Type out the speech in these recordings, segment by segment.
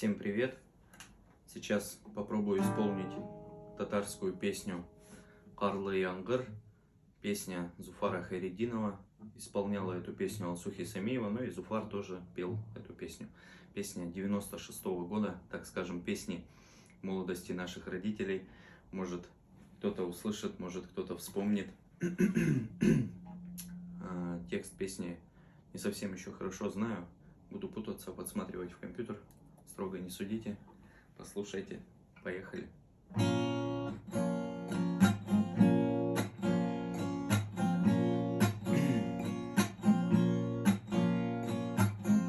Всем привет! Сейчас попробую исполнить татарскую песню «Карлы Янгыр». Песня Зуфара Хайретдинова. Исполняла эту песню Алсухи Самиева, но и Зуфар тоже пел эту песню. Песня 96-го года, так скажем, песни молодости наших родителей. Может, кто-то услышит, может, кто-то вспомнит. Текст песни не совсем еще хорошо знаю. Буду путаться, подсматривать в компьютер. Строго не судите. Послушайте. Поехали.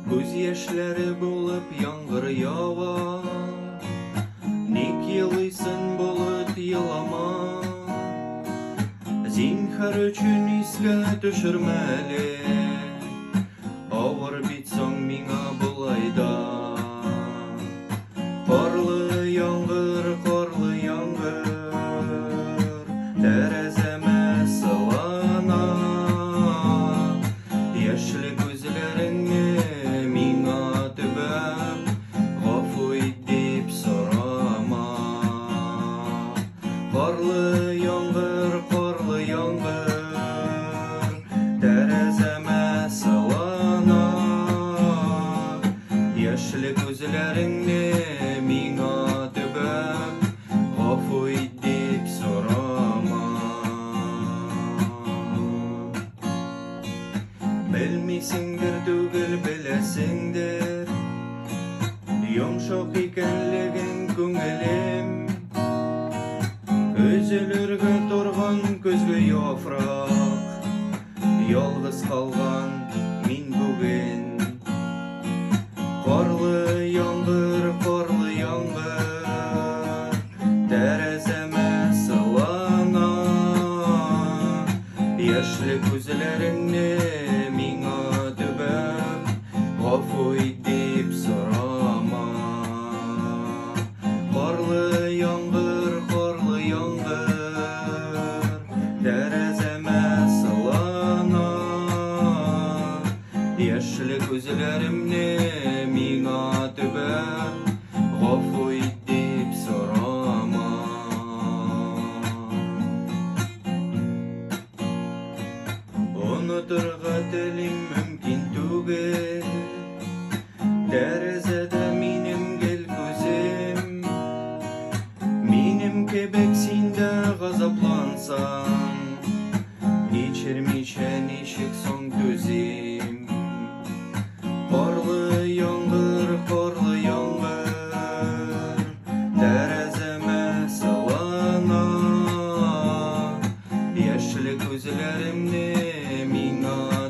Күз яшьләре булып яңгыр ява, ник елыйсың булып елама. Зинһар өчен искә төшермәле, авыр бит соң миңа булайда. Карлы яңгыр, тәрәзәмә сылана. Яшьле күзләреңне миңа төбәп, гафу ит дип сорама. Карлы яңгыр, тәрәзәмә сылана. Яшьле күзләреңне миңа төбәп, гафу ит дип сорама. Белмисеңдер түгел беләсеңдер, йомшак икәнлеген күңелем. Өзелергә торган көзгө яфрак, ялгыз калган мин бүген. Карлы яңгыр, тәрәзәмә сылана. Яшьле күзләреңне миңа төбәп, гафу ит дип сорама. Карлы яңгыр, тәрәзәмә сылана. Яшьле күзләремне миңа төбәп, гафу ит дип сорама. Онытырга телим мөмкин түгел, тәрәзәдә минем гел күзем. Минем кебек син дә газаплансаң, кичермичә ничек соң түзим. Карлы яңгыр, тәрәзәмә сылана. Яшьле күзләремне миңа